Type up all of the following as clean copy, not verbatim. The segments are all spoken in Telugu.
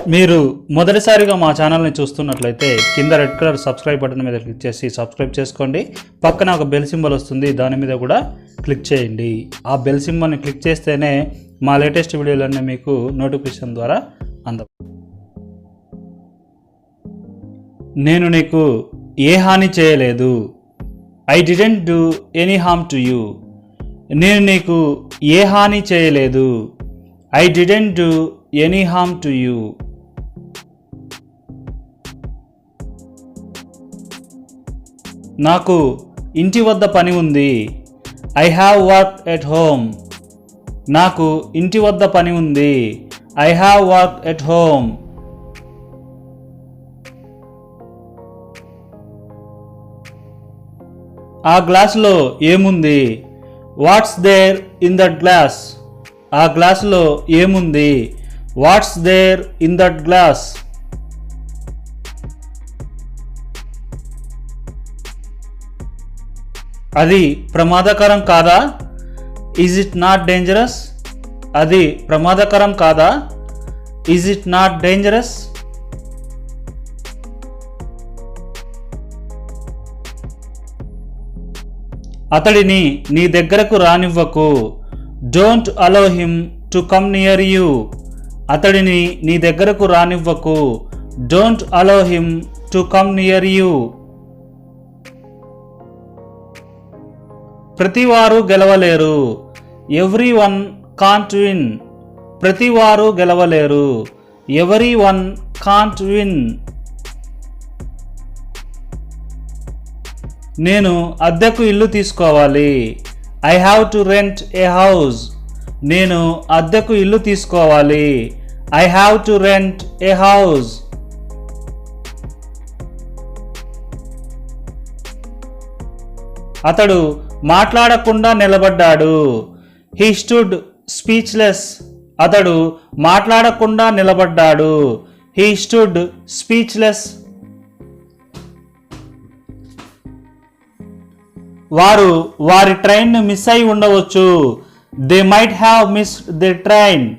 మీరు మొదటిసారిగా మా ఛానల్ని చూస్తున్నట్లయితే కింద రెడ్ కలర్ సబ్స్క్రైబ్ బటన్ మీద క్లిక్ చేసి సబ్స్క్రైబ్ చేసుకోండి. పక్కన ఒక బెల్ సింబల్ వస్తుంది, దాని మీద కూడా క్లిక్ చేయండి. ఆ బెల్ సింబల్ని క్లిక్ చేస్తేనే మా లేటెస్ట్ వీడియోలన్నీ మీకు నోటిఫికేషన్ ద్వారా నేను నీకు ఏ హాని చేయలేదు. I didn't do any harm to you. నేను నీకు ఏ హాని చేయలేదు. I didn't do any harm to you. నాకు ఇంటి వద్ద పని ఉంది. I have work at home. నాకు ఇంటి వద్ద పని ఉంది. I have work at home. ఆ గ్లాసులో ఏముంది? What's there in that glass. ఆ గ్లాసులో ఏముంది? What's there in that glass. అది ప్రమాదకరం కాదా? Is it not dangerous. అది ప్రమాదకరం కాదా? Is it not dangerous. అతడిని నీ దగ్గరకు రానివ్వకు. Don't allow him to come near you. అతడిని నీ దగ్గరకు రానివ్వకు. Don't allow him to come near you. ప్రతివారు గెలవలేరు. Everyone can't win. ప్రతివారు గెలవలేరు. Everyone can't win. నేను అద్దెకు ఇల్లు తీసుకోవాలి. I have to rent a house. నేను అద్దెకు ఇల్లు తీసుకోవాలి. I have to rent a house. అతడు మాట్లాడకుండా నిలబడ్డాడు. He stood speechless. అతడు మాట్లాడకుండా నిలబడ్డాడు. He stood speechless. వారు వారి ట్రైన్ను మిస్ అయి ఉండవచ్చు. They might have missed the train.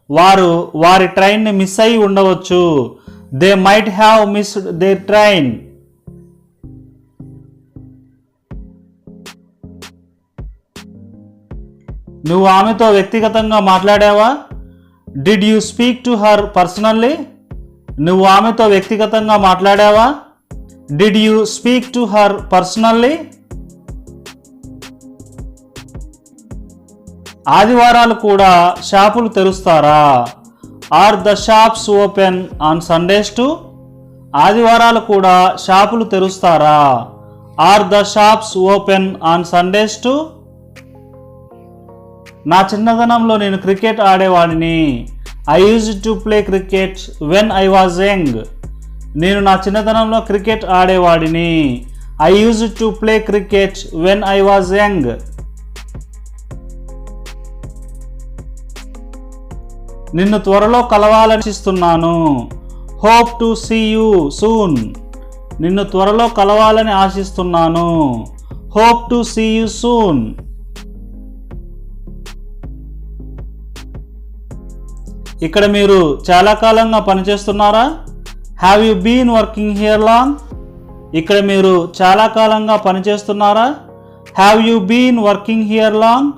వారు వారి ట్రైన్ని మిస్ అయి ఉండవచ్చు. They might have missed the train. నువ్వు ఆమెతో వ్యక్తిగతంగా మాట్లాడావా? Did you speak to her personally. నువ్వు ఆమెతో వ్యక్తిగతంగా మాట్లాడావా? Did you speak to her personally. ఆదివారాలు కూడా షాపులు తెరుస్తారా? Are the shops open on Sundays too. ఆదివారాలు కూడా షాపులు తెరుస్తారా? Are the shops open on Sundays too. నా చిన్నతనంలో నేను క్రికెట్ ఆడేవాడిని. I used to play cricket when I was young. నేను నా చిన్నతనంలో క్రికెట్ ఆడేవాడిని. I used to play cricket when I was young. నిన్ను త్వరలో కలవాలని ఆశిస్తున్నాను. Hope to see you soon. నిన్ను త్వరలో కలవాలని ఆశిస్తున్నాను. Hope to see you soon. ఇక్కడ మీరు చాలా కాలంగా పనిచేస్తున్నారా? Have you been working here long. ఇక్కడ మీరు చాలా కాలంగా పనిచేస్తున్నారా? Have you been working here long.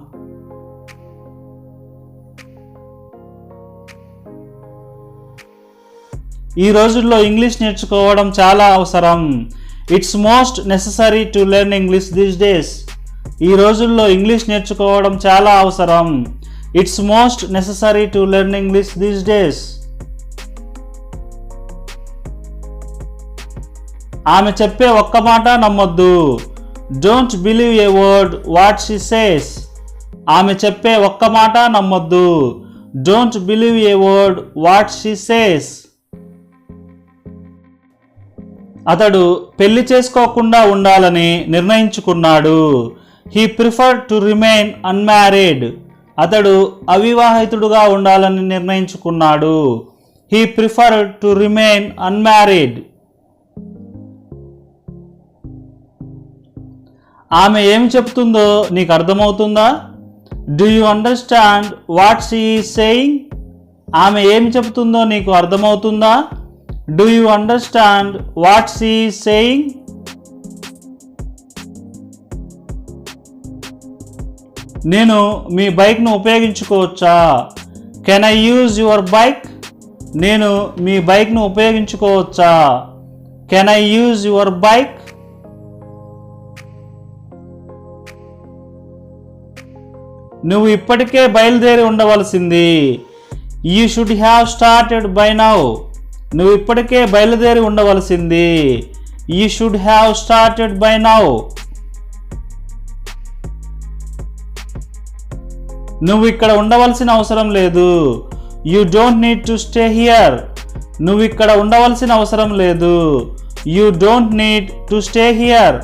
ఈ రోజుల్లో ఇంగ్లీష్ నేర్చుకోవడం చాలా అవసరం. It's most necessary to learn English these days. ఈ రోజుల్లో ఇంగ్లీష్ నేర్చుకోవడం చాలా అవసరం. It's most necessary to learn English these days. ఆమె చెప్పే ఒక్క మాట నమ్మొద్దు. Don't believe A word what she says. ఆమె చెప్పే ఒక్క మాట నమ్మొద్దు. Don't believe A word what she says. అతడు పెళ్లి చేసుకోకుండా ఉండాలని నిర్ణయించుకున్నాడు. He preferred to remain unmarried. అతడు అవివాహితుడుగా ఉండాలని నిర్ణయించుకున్నాడు. He preferred to remain unmarried. ఆమె ఏమి చెప్తుందో నీకు అర్థమవుతుందా? Do you understand what she is saying. ఆమె ఏమి చెబుతుందో నీకు అర్థమవుతుందా? Do you understand what she is saying? నేను మీ బైక్ను ఉపయోగించుకోవచ్చా? Can I use your bike? నేను మీ బైక్ను ఉపయోగించుకోవచ్చా? Can I use your bike? నువ్వు ఇప్పటికే బయలుదేరి ఉండవలసింది. You should have started by now. నువ్వు ఇప్పటికే బయలుదేరి ఉండవలసింది. You should have started by now. నువ్వు ఇక్కడ ఉండవలసిన అవసరం లేదు. You don't need to stay here. నువ్వు ఇక్కడ ఉండవలసిన అవసరం లేదు. You don't need to stay here.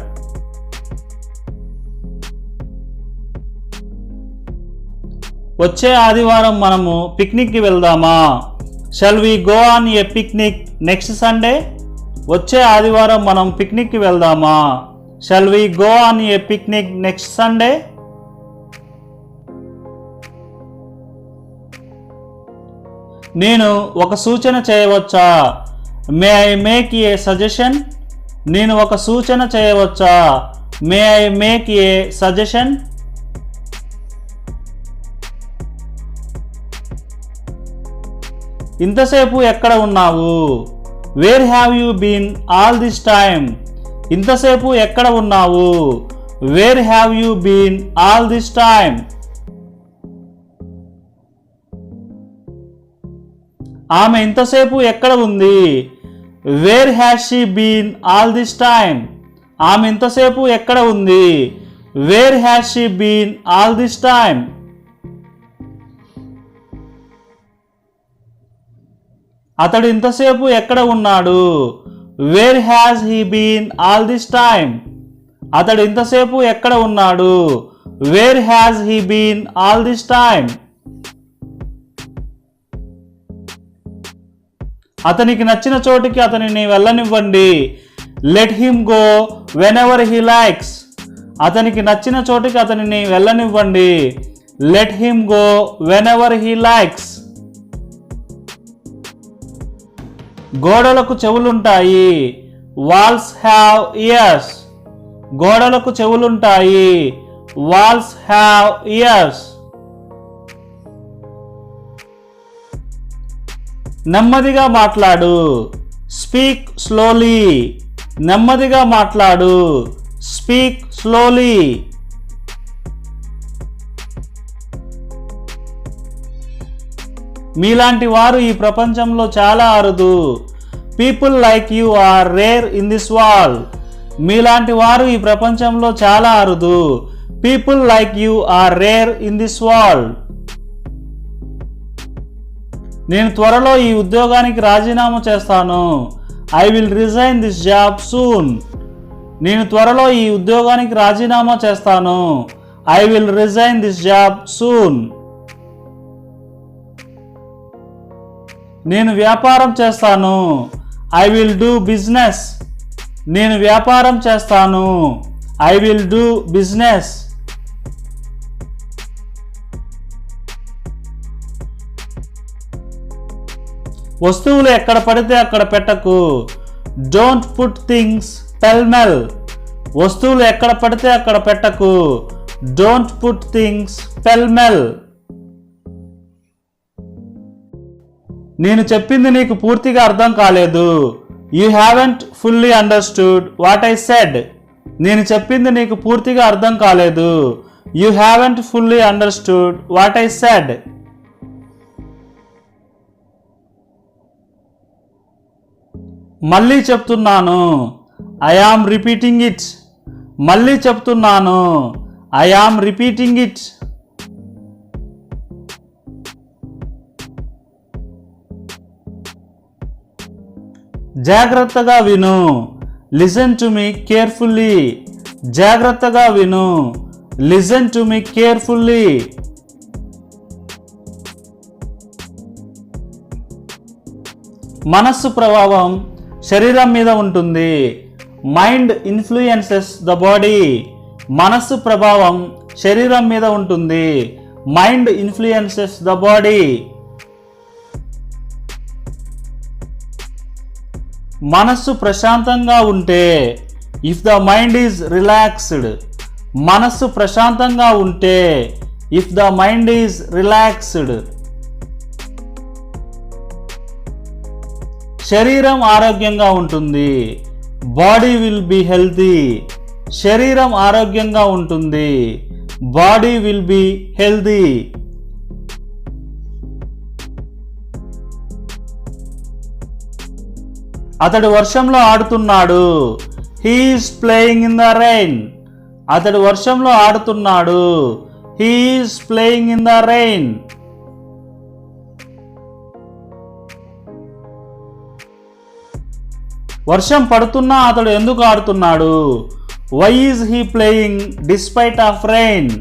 వచ్చే ఆదివారం మనము పిక్నిక్కి వెళ్దామా? Shall we go on a picnic next Sunday? వచ్చే ఆదివారం మనం పిక్నిక్కి వెళ్దామా? Shall we go on a picnic next Sunday? నేను ఒక సూచన చేయవచ్చా? May I make a suggestion? నేను ఒక సూచన చేయవచ్చా? May I make a suggestion? ఇంతసేపు ఎక్కడ ఉన్నావు? Where have you been all this time? ఇంతసేపు ఎక్కడ ఉన్నావు? Where have you been all this time? ఆమె ఇంతసేపు ఎక్కడ ఉంది? Where has she been all this time? ఆమె ఇంతసేపు ఎక్కడ ఉంది? Where has she been all this time? అతడు ఇంతసేపు ఎక్కడ ఉన్నాడు? Where has he been all this time? అతడు ఇంతసేపు ఎక్కడ ఉన్నాడు? Where has he been all this time? అతనికి నచ్చిన చోటికి అతనిని వెళ్ళనివ్వండి. Let him go whenever he likes. అతనికి నచ్చిన చోటికి అతనిని వెళ్ళనివ్వండి. Let him go whenever he likes. గోడలకు చెవులుంటాయి. Walls have years. గోడలకు చెవులుంటాయి. Walls have years. నెమ్మదిగా మాట్లాడు. Speak slowly. నెమ్మదిగా మాట్లాడు. Speak slowly. మీలాంటి వారు ఈ ప్రపంచంలో చాలా అరుదు. People like you are rare in this world. మీలాంటి వారు ఈ ప్రపంచంలో చాలా అరుదు. People like you are rare in this world. నేను త్వరలో ఈ ఉద్యోగానికి రాజీనామా చేస్తాను. I will resign this job soon. నేను త్వరలో ఈ ఉద్యోగానికి రాజీనామా చేస్తాను. I will resign this job soon. నేను వ్యాపారం చేస్తాను. I will do business. నేను వ్యాపారం చేస్తాను. I will do business. వస్తువులు ఎక్కడ పడితే అక్కడ పెట్టకు. Don't put things pell-mell. వస్తువులు ఎక్కడ పడితే అక్కడ పెట్టకు. Don't put things pell-mell. నేను చెప్పింది నీకు పూర్తిగా అర్థం కాలేదు. You haven't fully understood what I said. నేను చెప్పింది నీకు పూర్తిగా అర్థం కాలేదు. You haven't fully understood what I said. మళ్ళీ చెప్తున్నాను. I am repeating it. మళ్ళీ చెప్తున్నాను. I am repeating it. జాగ్రత్తగా విను. Listen to me carefully. జాగ్రత్తగా విను. Listen to me carefully. మనస్సు ప్రభావం శరీరం మీద ఉంటుంది. Mind influences the body. మనస్సు ప్రభావం శరీరం మీద ఉంటుంది. Mind influences the body. మనస్సు ప్రశాంతంగా ఉంటే, if the mind is relaxed, మనస్సు ప్రశాంతంగా ఉంటే, if the mind is relaxed. శరీరం ఆరోగ్యంగా ఉంటుంది, బాడీ విల్ బి హెల్తీ, శరీరం ఆరోగ్యంగా ఉంటుంది, బాడీ విల్ బి హెల్తీ. అతడు వర్షంలో ఆడుతున్నాడు, he is playing in the rain, అతడు వర్షంలో ఆడుతున్నాడు, he is playing in the rain. వర్షం పడుతున్నా అతడు ఎందుకు ఆడుతున్నాడు, why is he playing despite of rain,